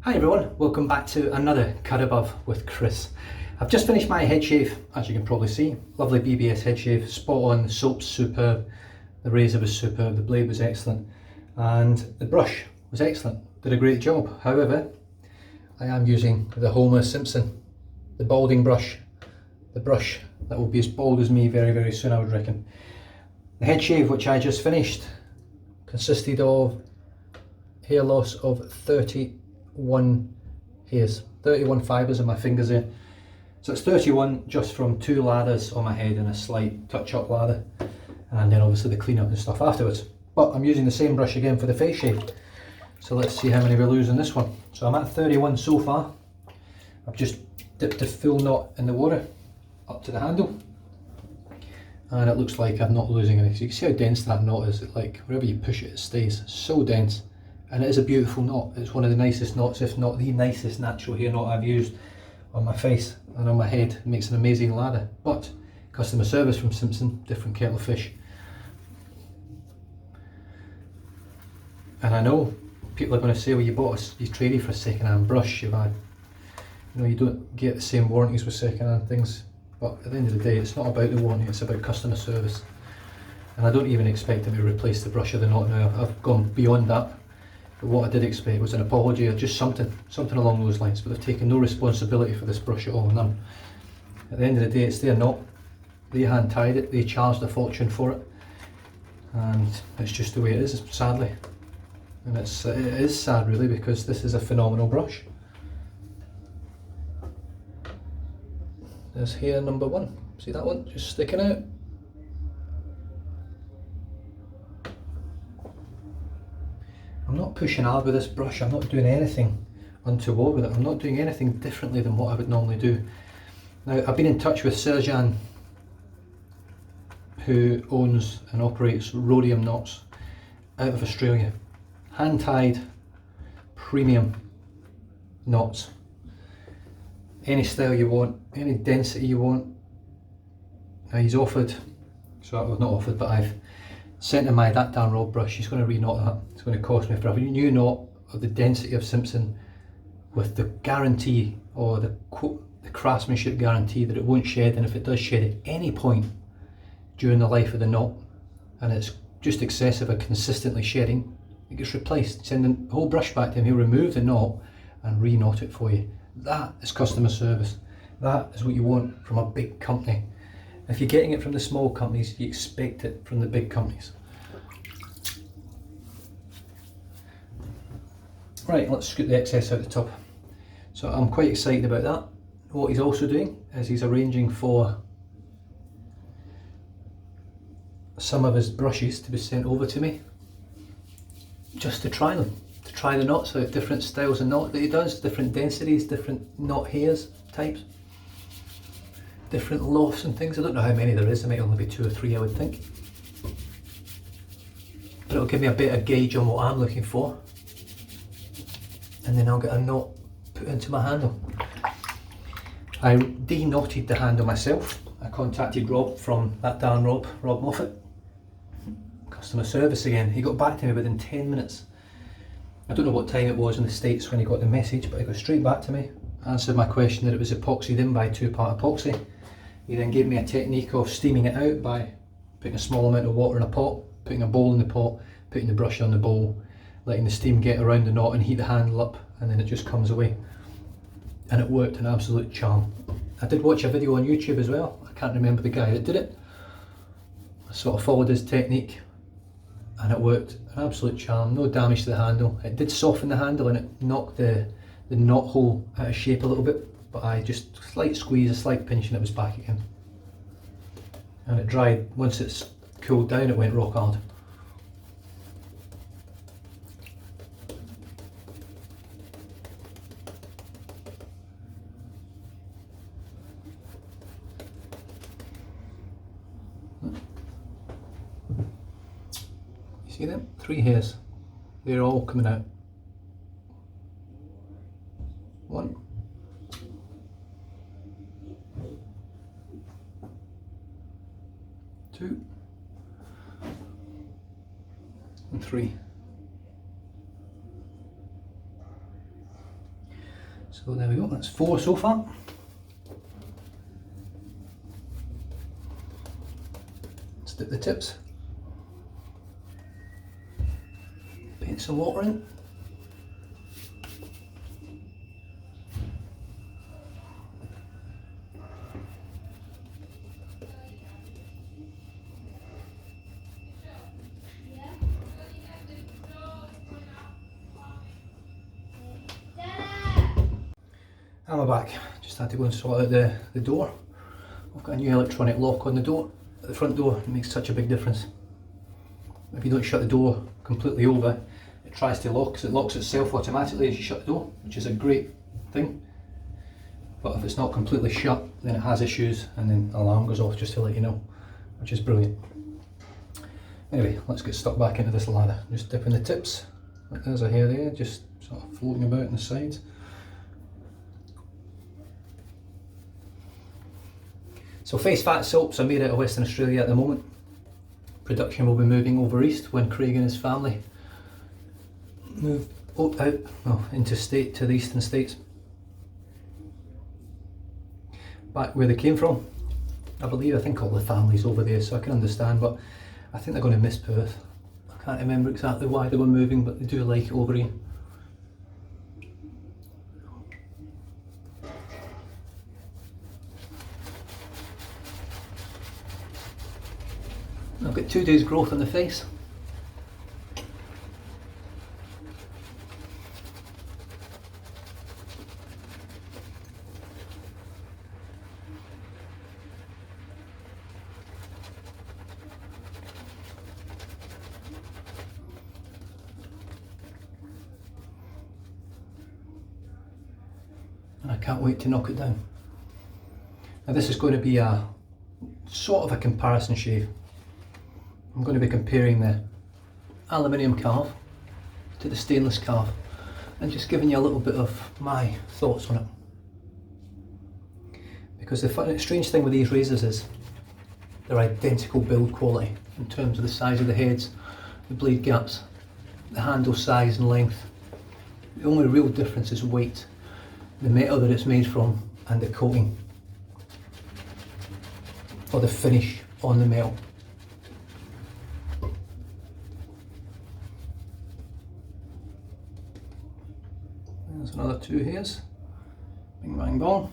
Hi everyone, welcome back to another Cut Above with Chris. I've just finished my head shave, as you can probably see. Lovely BBS head shave, spot on, the soap's superb, the razor was superb, the blade was excellent, and the brush was excellent. Did a great job. However, I am using the Homer Simpson, the balding brush, the brush that will be as bald as me very, very soon, I would reckon. The head shave, which I just finished, consisted of hair loss of 31 hairs, 31 fibres on my fingers there. So it's 31 just from 2 lathers on my head and a slight touch-up lather, and then obviously the clean-up and stuff afterwards. But I'm using the same brush again for the face shave. So let's see how many we lose in this one. So I'm at 31 so far. I've just dipped the full knot in the water up to the handle, and it looks like I'm not losing anything. So you can see how dense that knot is. Like wherever you push it, it stays so dense. And it is a beautiful knot. It's one of the nicest knots, if not the nicest natural hair knot I've used on my face and on my head. It makes an amazing lather. But customer service from Simpson, different kettle of fish. And I know people are going to say, well, you traded for a second-hand brush. You've had, you don't get the same warranties with second-hand things. But at the end of the day, it's not about the warranty, it's about customer service. And I don't even expect them to replace the brush or the knot now. I've gone beyond that. But what I did expect was an apology or just something along those lines. But they've taken no responsibility for this brush at all, none. At the end of the day, it's their knot. They hand tied it, they charged a fortune for it. And it's just the way it is, sadly. And it is sad really, because this is a phenomenal brush. There's hair number 1. See that one? Just sticking out. I'm not pushing hard with this brush. I'm not doing anything untoward with it. I'm not doing anything differently than what I would normally do. Now, I've been in touch with Serjan, who owns and operates Rhodium knots out of Australia. Hand-tied, premium knots. Any style you want, any density you want. Now he's offered, well, not offered, but I've sent him that down rod brush. He's going to re-knot that. It's going to cost me for a new knot of the density of Simpson, with the guarantee, or the craftsmanship guarantee, that it won't shed, and if it does shed at any point during the life of the knot, and it's just excessive or consistently shedding, it gets replaced. Send the whole brush back to him, he'll remove the knot and re-knot it for you. That is customer service. That is what you want from a big company. If you're getting it from the small companies, you expect it from the big companies. Right, let's scoot the excess out the top. So I'm quite excited about that. What he's also doing is he's arranging for some of his brushes to be sent over to me, just to try them, to try the knots out, different styles of knot that he does, different densities, different knot hairs types, different lofts and things. I don't know how many there is, there might only be 2 or 3 I would think. But it'll give me a better gauge on what I'm looking for. And then I'll get a knot put into my handle. I de-knotted the handle myself. I contacted Rob from that darn Rob Moffat. Customer service again. He got back to me within 10 minutes. I don't know what time it was in the States when he got the message, but he got straight back to me, answered my question that it was epoxied in by 2-part epoxy. He then gave me a technique of steaming it out by putting a small amount of water in a pot, putting a bowl in the pot, putting the brush on the bowl, letting the steam get around the knot and heat the handle up, and then it just comes away. And it worked an absolute charm. I did watch a video on YouTube as well. I can't remember the guy that did it. I sort of followed his technique and it worked an absolute charm. No damage to the handle. It did soften the handle and it knocked the knot hole out of shape a little bit, but I just slight squeeze, a slight pinch, and it was back again. And it dried. Once it's cooled down, it went rock hard. You see them? 3 hairs. They're all coming out. 1, 2, and 3. So there we go, that's 4 so far. Stick the tips. Paint some water in. And we're back. Just had to go and sort out the door. I've got a new electronic lock on the door, the front door. It makes such a big difference. If you don't shut the door completely over, it tries to lock, so it locks itself automatically as you shut the door, which is a great thing. But if it's not completely shut, then it has issues, and then the alarm goes off just to let you know, which is brilliant. Anyway, let's get stuck back into this ladder. Just dipping the tips, like there's a hair there, just sort of floating about on the sides. So FaceFat soaps are made out of Western Australia at the moment. Production will be moving over east when Craig and his family move into the eastern states. Back where they came from, I think all the family's over there, so I can understand, but I think they're going to miss Perth. I can't remember exactly why they were moving, but they do like it over here. I've got 2 days growth on the face. And I can't wait to knock it down. Now this is going to be a sort of a comparison shave. I'm going to be comparing the aluminium carve to the stainless carve and just giving you a little bit of my thoughts on it. Because the strange thing with these razors is they're identical build quality in terms of the size of the heads, the blade gaps, the handle size and length. The only real difference is weight, the metal that it's made from and the coating or the finish on the metal. There's another 2 hairs. Bing bang bong.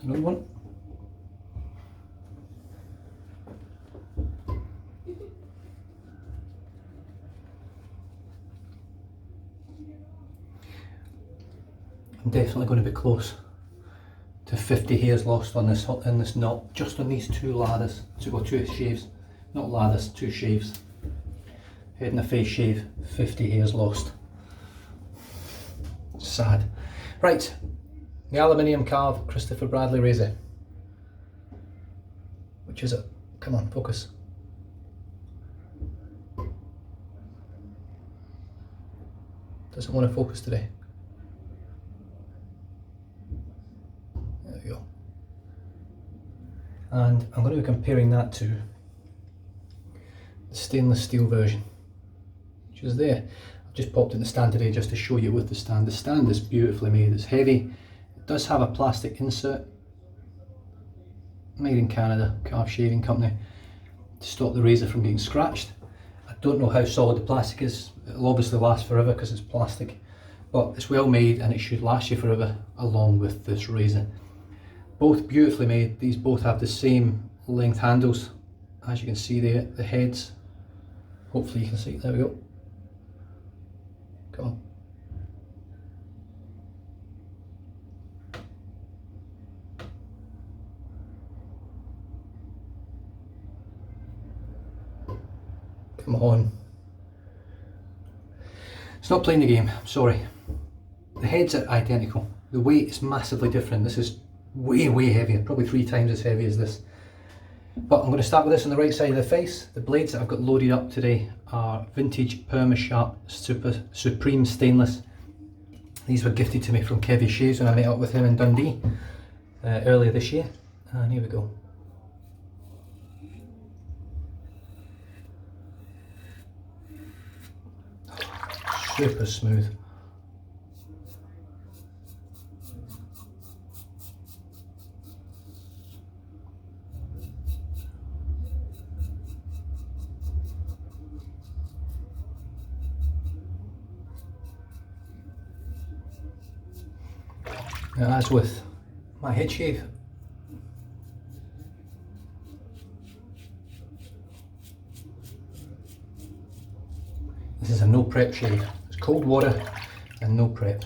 Another one. I'm definitely going to be close to 50 hairs lost on this in this knot, just on these 2 ladders. So we've got 2 shaves, not ladders, 2 shaves. Head and a face shave, 50 hairs lost. Sad. Right, the aluminium carve Christopher Bradley razor. Which is it? Come on, focus. Doesn't want to focus today. There we go. And I'm going to be comparing that to the stainless steel version, which is there. I've just popped in the stand today just to show you with the stand. The stand is beautifully made, it's heavy. It does have a plastic insert, made in Canada, Karve Shaving Company, to stop the razor from getting scratched. I don't know how solid the plastic is. It'll obviously last forever because it's plastic, but it's well made and it should last you forever along with this razor. Both beautifully made. These both have the same length handles. As you can see there, the heads, hopefully you can see, there we go. Come on. Come on. It's not playing the game, I'm sorry. The heads are identical. The weight is massively different. This is way heavier, probably 3 times as heavy as this. But I'm going to start with this on the right side of the face. The blades that I've got loaded up today are vintage Perma Sharp Supreme Stainless. These were gifted to me from Kevin Shaves when I met up with him in Dundee earlier this year. And here we go. Super smooth. Now, as with my head shave, this is a no prep shave. It's cold water and no prep.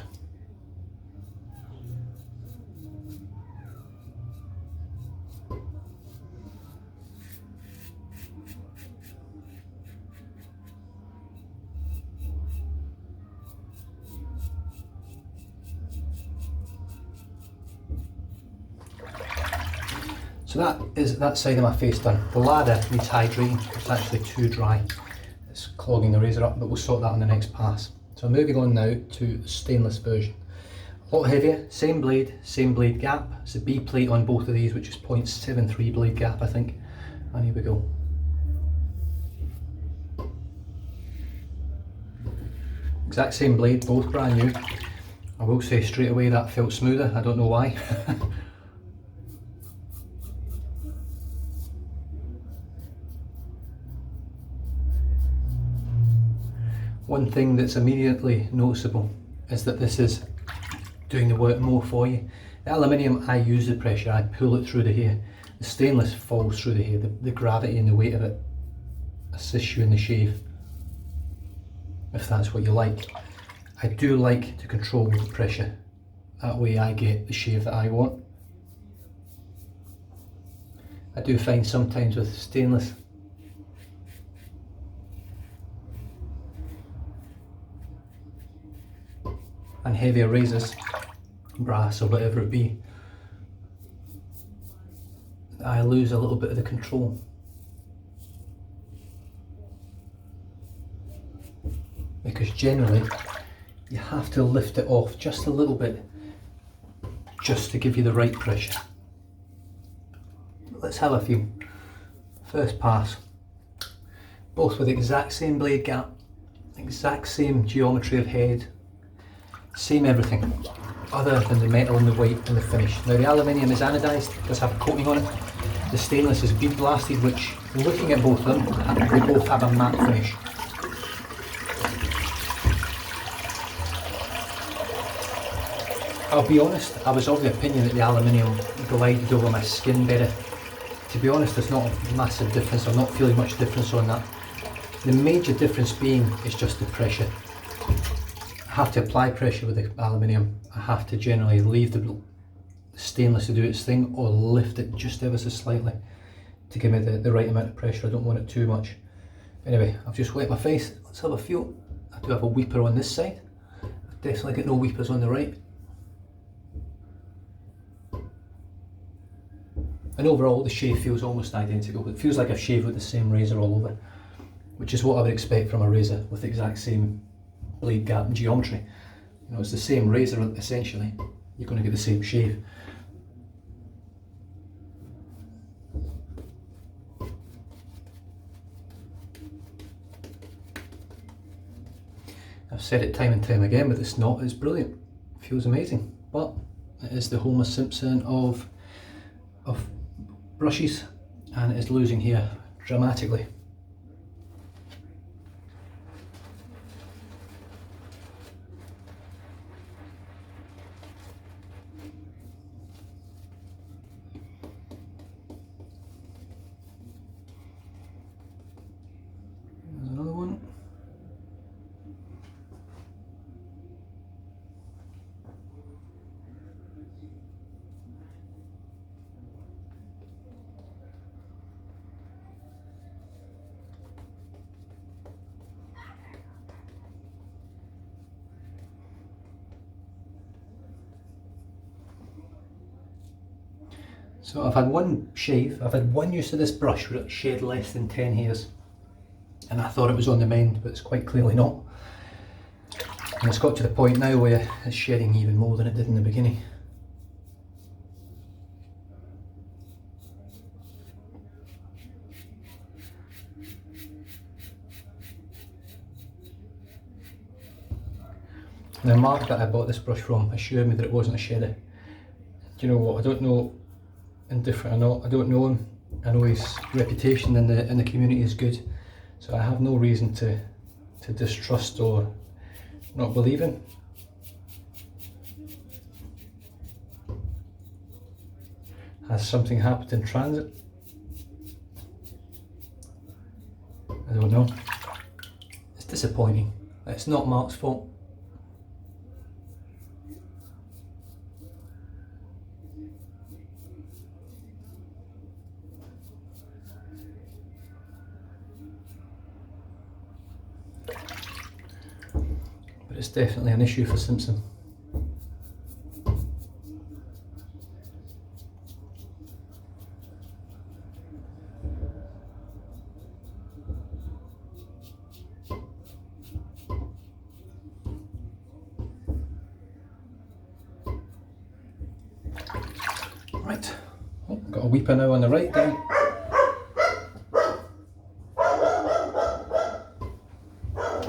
So that is that side of my face done. The lather needs hydrating. It's actually too dry. It's clogging the razor up, but we'll sort that on the next pass. So moving on now to the stainless version. A lot heavier, same blade gap. It's a B plate on both of these, which is 0.73 blade gap, I think. And here we go. Exact same blade, both brand new. I will say straight away that felt smoother. I don't know why. One thing that's immediately noticeable is that this is doing the work more for you. The aluminium, I use the pressure, I pull it through the hair. The stainless falls through the hair. The gravity and the weight of it assists you in the shave, if that's what you like. I do like to control the pressure. That way I get the shave that I want. I do find sometimes with stainless, and heavier razors, brass or whatever it be, I lose a little bit of the control. Because generally you have to lift it off just a little bit just to give you the right pressure. Let's have a few. First pass. Both with the exact same blade gap, exact same geometry of head, same everything, other than the metal and the weight and the finish. Now the aluminium is anodised, does have a coating on it. The stainless is bead blasted, which, looking at both of them, they both have a matte finish. I'll be honest, I was of the opinion that the aluminium glided over my skin better. To be honest, there's not a massive difference. I'm not feeling much difference on that. The major difference being is just the pressure. I have to apply pressure with the aluminium. I have to generally leave the stainless to do its thing, or lift it just ever so slightly to give me the right amount of pressure. I don't want it too much. Anyway, I've just wet my face. Let's have a feel. I do have a weeper on this side. I've definitely got no weepers on the right. And overall the shave feels almost identical. It feels like I've shaved with the same razor all over, which is what I would expect from a razor with the exact same blade gap and geometry. You know, it's the same razor essentially. You're going to get the same shave. I've said it time and time again, but this knot is brilliant. It feels amazing. But it is the Homer Simpson of brushes, and it is losing here dramatically. There's another one. So I've had one shave, I've had one use of this brush where it shed less than 10 hairs, and I thought it was on the mend, but it's quite clearly not. And it's got to the point now where it's shedding even more than it did in the beginning. The mark that I bought this brush from assured me that it wasn't a shedder. Do you know what, I don't know, indifferent or not, I don't know him. I know his reputation in the community is good, so I have no reason to distrust or not believe him. Has something happened in transit? I don't know. It's disappointing. It's not Mark's fault. But it's definitely an issue for Simpson. Right, oh, got a weeper now on the right down.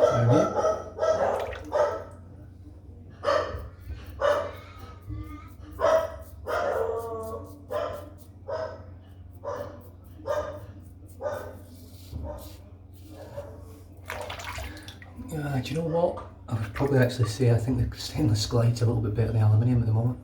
Down here. Do you know what? I would probably actually say I think the stainless glide's a little bit better than the aluminium at the moment.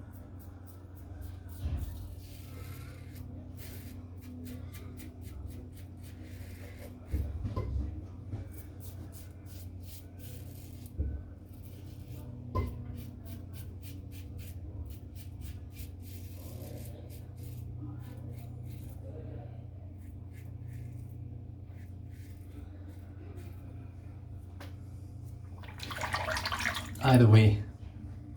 Either way,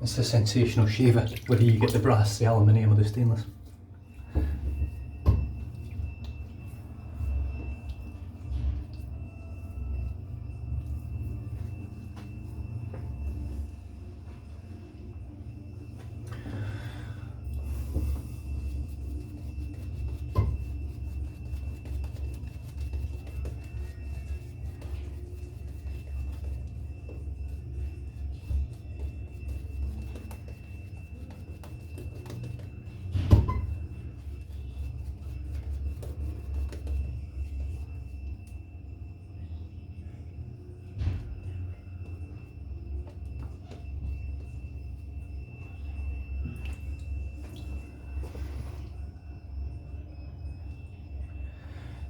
it's a sensational shaver, whether you get the brass, the aluminium or the stainless.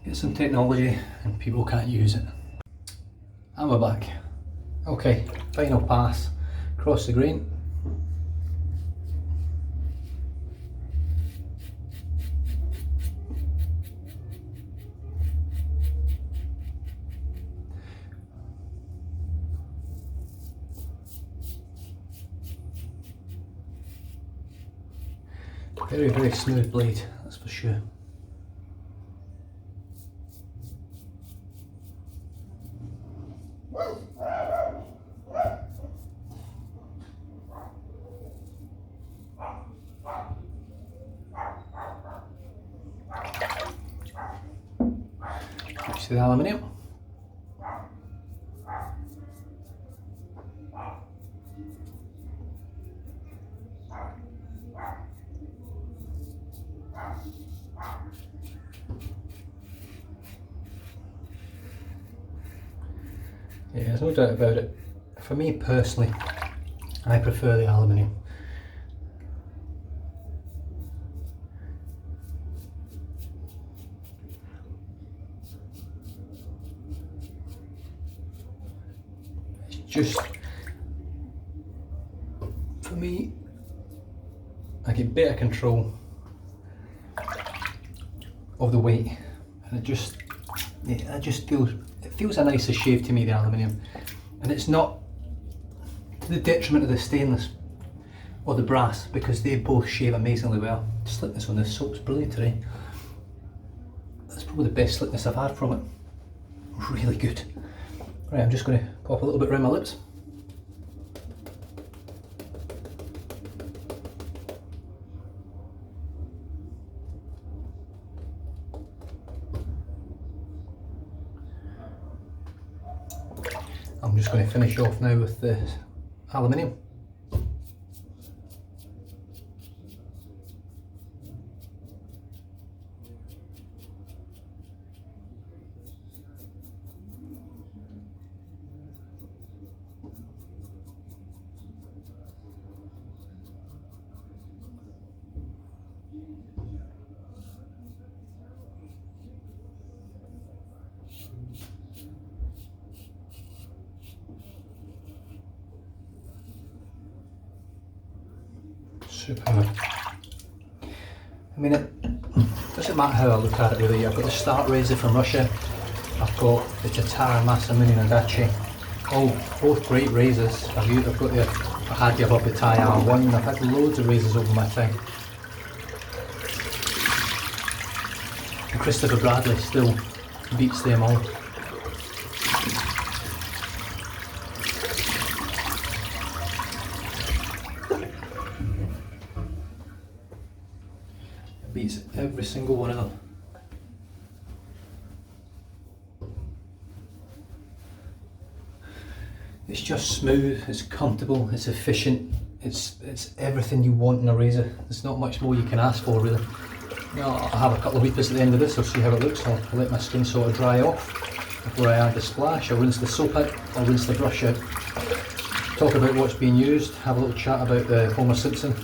Get some technology and people can't use it. And we're back. Okay, final pass. Cross the grain. Very, very smooth blade, that's for sure. Switch to the aluminium. Yeah, there's no doubt about it. For me personally, I prefer the aluminium. It's just, for me, I get better control of the weight, and it just feels a nicer shave to me, the aluminium, and it's not to the detriment of the stainless. or the brass, because they both shave amazingly well. Slickness on this soap's brilliant today. That's probably the best slickness I've had from it. Really good. Right, I'm just going to pop a little bit around my lips. I'm just going to finish off now with the aluminium. Superb. I mean, it doesn't matter how I look at it really. I've got the Start razor from Russia. I've got the Tatar Masamune Nagachi. Both great razors. I've got the Ahadi above the Thai R1. I've had loads of razors over my time. And Christopher Bradley still beats them all. Beats every single one of them. It's just smooth, it's comfortable, it's efficient, it's everything you want in a razor. There's not much more you can ask for really. Now, I'll have a couple of weepers at the end of this, I'll see how it looks. I'll let my skin sort of dry off before I add the splash. I'll rinse the soap out, I'll rinse the brush out. Talk about what's being used, have a little chat about the Homer Simpson.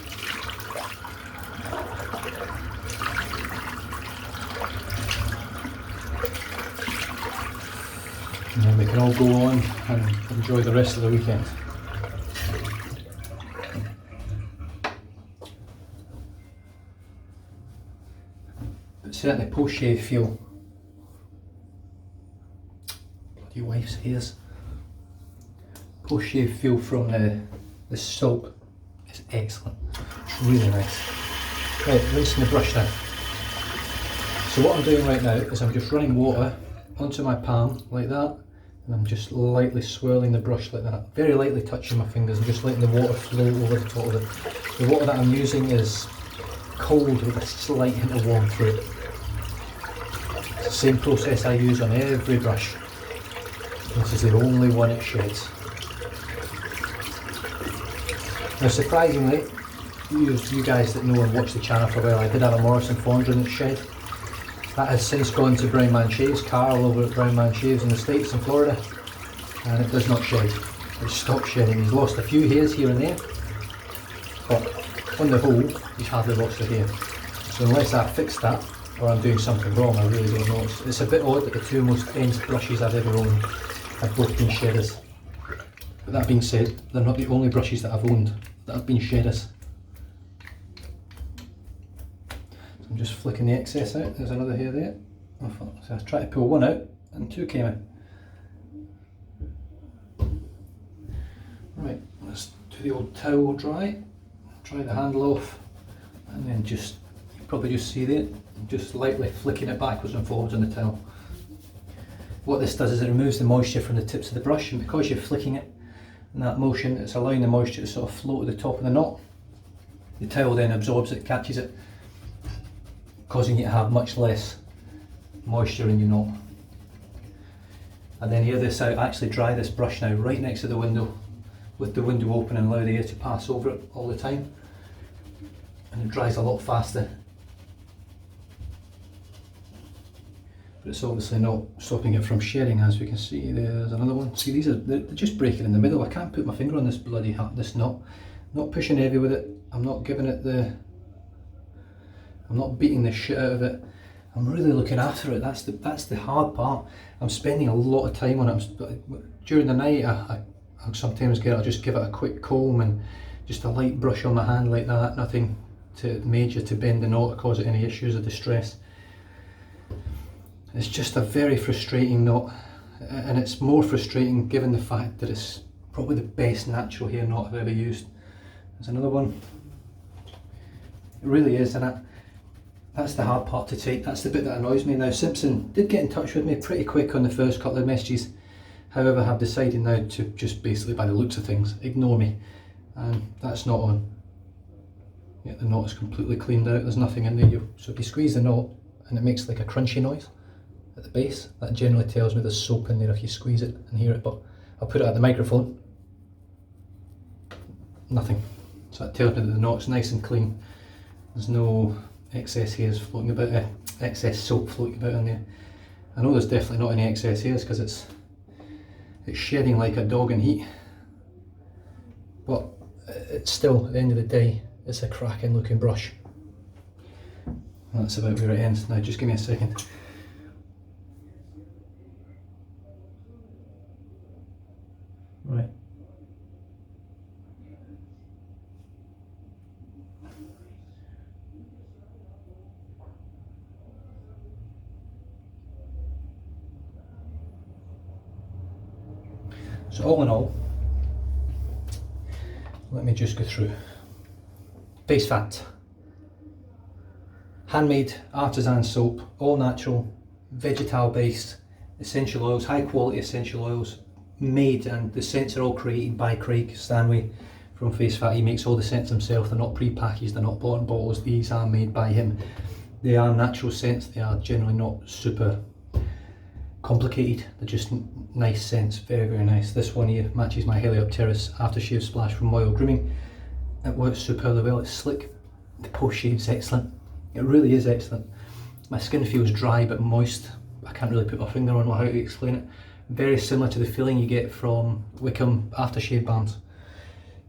And then we can all go on and enjoy the rest of the weekend. But certainly post-shave feel. Bloody wife's hairs. Post-shave feel from the soap is excellent. It's really nice. Right, rinsing the brush now. So what I'm doing right now is I'm just running water onto my palm like that. And I'm just lightly swirling the brush like that, very lightly touching my fingers and just letting the water flow over the top of it. The water that I'm using is cold with a slight hint of warmth through it. It's the same process I use on every brush. This is the only one it sheds. Now surprisingly, you guys that know and watch the channel for a while, I did have a Morrison Fondren that shed. That has since gone to Brown Man Shaves, Carl over at Brown Man Shaves in the States in Florida, and it does not shed. It's stopped shedding. He's lost a few hairs here and there, but on the whole, he's hardly lost a hair. So unless I fix that, or I'm doing something wrong, I really don't know. It's a bit odd that the two most dense brushes I've ever owned have both been shedders. But that being said, they're not the only brushes that I've owned that have been shedders. I'm just flicking the excess out. There's another hair there. So I tried to pull one out and two came out. Right, let's do the old towel dry. Dry the handle off and then just, you probably just see there, just lightly flicking it backwards and forwards on the towel. What this does is it removes the moisture from the tips of the brush, and because you're flicking it in that motion, it's allowing the moisture to sort of float to the top of the knot. The towel then absorbs it, catches it, causing you to have much less moisture in your knot. And then air this out, actually dry this brush now right next to the window with the window open and allow the air to pass over it all the time, and it dries a lot faster. But it's obviously not stopping it from shedding, as we can see. There's another one. See, they're just breaking in the middle. I can't put my finger on this bloody this knot. I'm not pushing heavy with it. I'm not giving it I'm not beating the shit out of it. I'm really looking after it. That's the hard part. I'm spending a lot of time on it. During the night, I'll sometimes I'll just give it a quick comb and just a light brush on my hand like that. Nothing major to bend the knot or cause it any issues or distress. It's just a very frustrating knot, and it's more frustrating given the fact that it's probably the best natural hair knot I've ever used. There's another one. It really is, and that's the hard part to take. That's the bit that annoys me. Now, Simpson did get in touch with me pretty quick on the first couple of messages. However, I've decided now to just basically, by the looks of things, ignore me. And that's not on. Yeah, the knot is completely cleaned out. There's nothing in there. So if you squeeze the knot and it makes like a crunchy noise at the base, that generally tells me there's soap in there if you squeeze it and hear it. But I'll put it at the microphone. Nothing. So that tells me that the knot's nice and clean. There's no excess hairs floating about, excess soap floating about in there. I know there's definitely not any excess hairs because it's shedding like a dog in heat. But it's still, at the end of the day, it's a cracking looking brush. And that's about where it ends. Now just give me a second. Right. So all in all, let me just go through. FaceFat, handmade artisan soap, all natural, vegetal based, essential oils, high quality essential oils, made, and the scents are all created by Craig Stanway from FaceFat. He makes all the scents himself. They're not pre-packaged, they're not bought in bottles. These are made by him. They are natural scents. They are generally not super complicated. They're just nice scents, very, very nice. This one here matches my Heliopteris aftershave splash from Moyle Grooming. It works superbly well. It's slick. The post shave's excellent. It really is excellent. My skin feels dry but moist. I can't really put my finger on how to explain it. Very similar to the feeling you get from Wickham aftershave balms.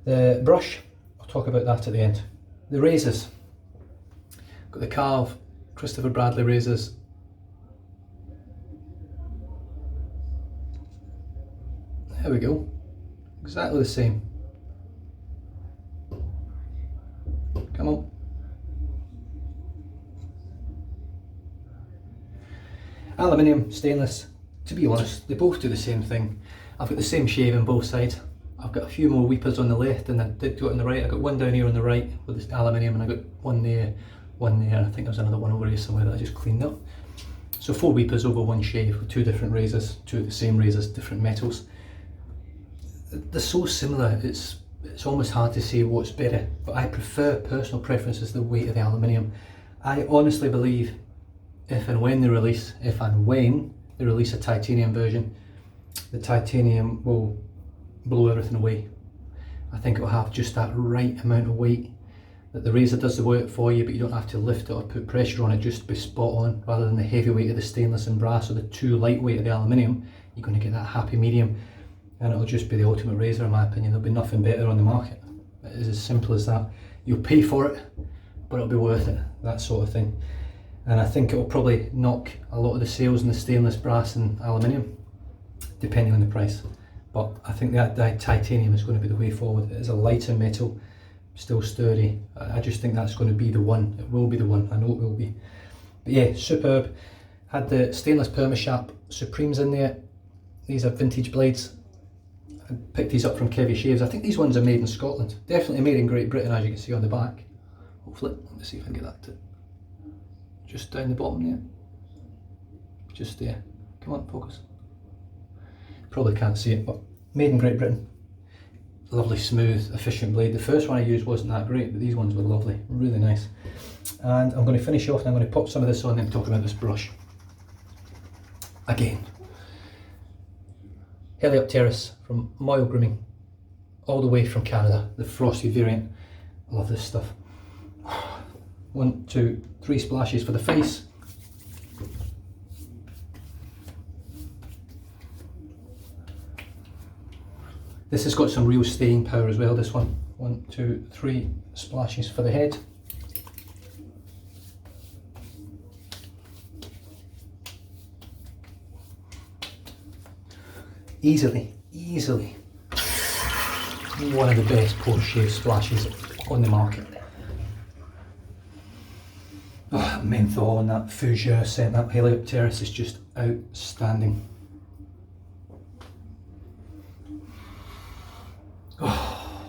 The brush, I'll talk about that at the end. The razors. Got the Karve Christopher Bradley razors. There we go. Exactly the same. Come on. Aluminium, stainless. To be honest, they both do the same thing. I've got the same shave on both sides. I've got a few more weepers on the left than I did got on the right. I've got one down here on the right with the aluminium, and I got one there, one there. I think there's another one over here somewhere that I just cleaned up. So 4 weepers over one shave with 2 different razors, 2 of the same razors, different metals. They're so similar, it's almost hard to say what's better, but I prefer, personal preference is the weight of the aluminium. I honestly believe if and when they release a titanium version, the titanium will blow everything away. I think it will have just that right amount of weight that the razor does the work for you, but you don't have to lift it or put pressure on it, just to be spot on, rather than the heavy weight of the stainless and brass or the too lightweight of the aluminium. You're going to get that happy medium, and it'll just be the ultimate razor in my opinion. There'll be nothing better on the market. It is as simple as that. You'll pay for it, but it'll be worth it, that sort of thing. And I think it'll probably knock a lot of the sales in the stainless, brass and aluminium, depending on the price. But I think that titanium is going to be the way forward. It is a lighter metal, still sturdy. I just think that's going to be the one. It will be the one. I know it will be. But yeah, superb. Had the stainless Permasharp Supremes in there. These are vintage blades. I picked these up from Kevy Shaves. I think these ones are made in Scotland. Definitely made in Great Britain, as you can see on the back. Hopefully, let me see if I can get that to just down the bottom there. Just there. Come on, focus. Probably can't see it, but made in Great Britain. Lovely, smooth, efficient blade. The first one I used wasn't that great, but these ones were lovely, really nice. And I'm going to finish off and I'm going to pop some of this on and talk about this brush. Again, Heliopteris from Moyle Grooming, all the way from Canada, the frosty variant. I love this stuff. 1, 2, 3 splashes for the face. This has got some real staying power as well, this one. 1, 2, 3 splashes for the head. Easily one of the best post-shave splashes on the market. Oh, menthol and that fougere scent, that Heliopteris is just outstanding. Oh,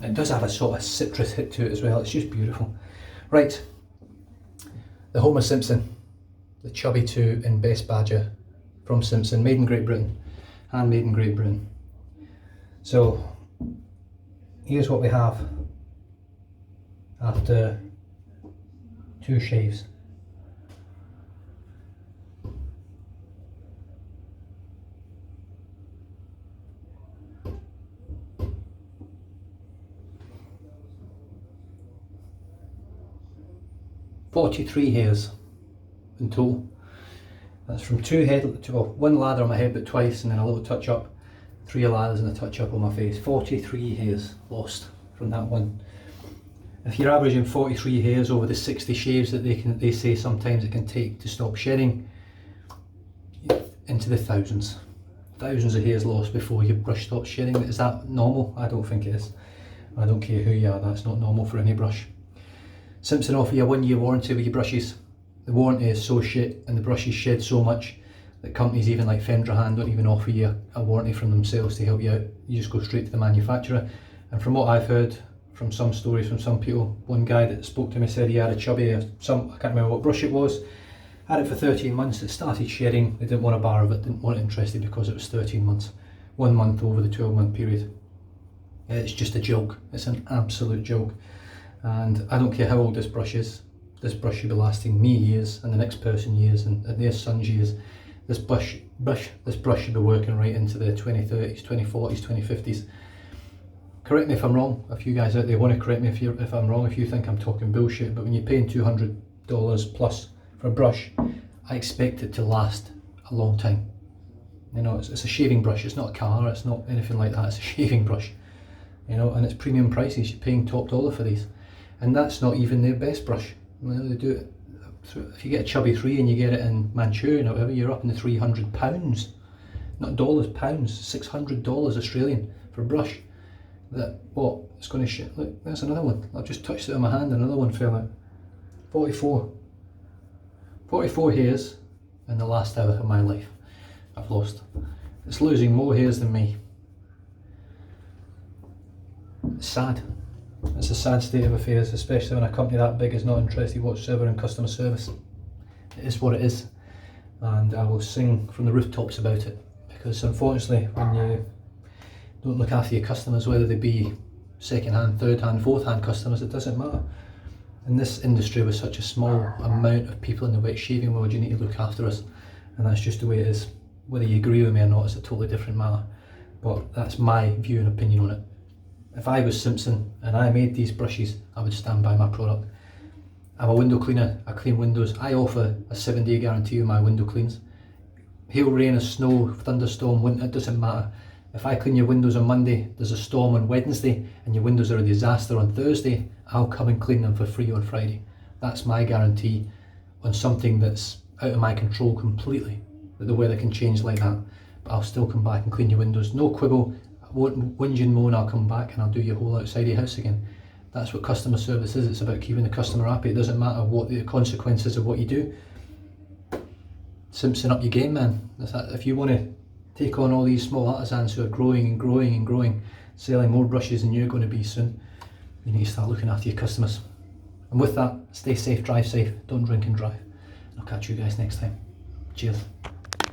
It does have a sort of citrus hit to it as well. It's just beautiful. Right, the home of Simpson, the Chubby 2 in Best Badger from Simpson, made in Great Britain, handmade in Great Britain. So here's what we have after 2 shaves. "43 hairs in total. That's from 1 lather on my head but twice, and then a little touch up, 3 lathers and a touch up on my face. 43 hairs lost from that one. If you're averaging 43 hairs over the 60 shaves that they say sometimes it can take to stop shedding, into the thousands of hairs lost before your brush stops shedding. Is that normal? I don't think it is. I don't care who you are, that's not normal for any brush. Simpson offer you a 1-year warranty with your brushes. The warranty is so shit and the brushes shed so much that companies even like Fendrahan don't even offer you a warranty from themselves to help you out. You just go straight to the manufacturer. And from what I've heard from some stories from some people, one guy that spoke to me said he had a Chubby, I can't remember what brush it was, had it for 13 months, it started shedding, they didn't want a bar of it, didn't want it interested because it was 13 months. 1 month over the 12-month period. It's just a joke, it's an absolute joke. And I don't care how old this brush is, this brush should be lasting me years and the next person years and their son's years. This brush should be working right into the 2030s, 2040s, 2050s. Correct me if I'm wrong, if you guys out there want to correct me if I'm wrong, if you think I'm talking bullshit, but when you're paying $200 plus for a brush, I expect it to last a long time. You know, it's a shaving brush, it's not a car, it's not anything like that, it's a shaving brush. You know, and it's premium prices, you're paying top dollar for these. And that's not even their best brush. You know, they do it, if you get a Chubby 3 and you get it in Manchurian or whatever, you're up in the £300, not dollars, pounds, $600 Australian for a brush. That, what, it's going to shit. Look, there's another one. I've just touched it on my hand and another one fell out. 44 hairs in the last hour of my life I've lost. It's losing more hairs than me. It's sad. It's a sad state of affairs, especially when a company that big is not interested whatsoever in customer service. It is what it is, and I will sing from the rooftops about it, because unfortunately when you don't look after your customers, whether they be second hand, third hand, fourth hand customers, it doesn't matter. In this industry with such a small amount of people in the wet shaving world, you need to look after us, and that's just the way it is. Whether you agree with me or not is a totally different matter, but that's my view and opinion on it. If I was Simpson and I made these brushes, I would stand by my product. I'm a window cleaner, I clean windows. I offer a 7-day guarantee on my window cleans. Hail, rain, or snow, thunderstorm, winter, it doesn't matter. If I clean your windows on Monday, there's a storm on Wednesday, and your windows are a disaster on Thursday, I'll come and clean them for free on Friday. That's my guarantee on something that's out of my control completely, that the weather can change like that. But I'll still come back and clean your windows. No quibble. I won't whinge and moan, I'll come back and I'll do your whole outside of your house again. That's what customer service is. It's about keeping the customer happy. It doesn't matter what the consequences of what you do. Simpson up your game, man. If you want to take on all these small artisans who are growing and growing and growing, selling more brushes than you're going to be soon, you need to start looking after your customers. And with that, stay safe, drive safe, don't drink and drive. I'll catch you guys next time. Cheers.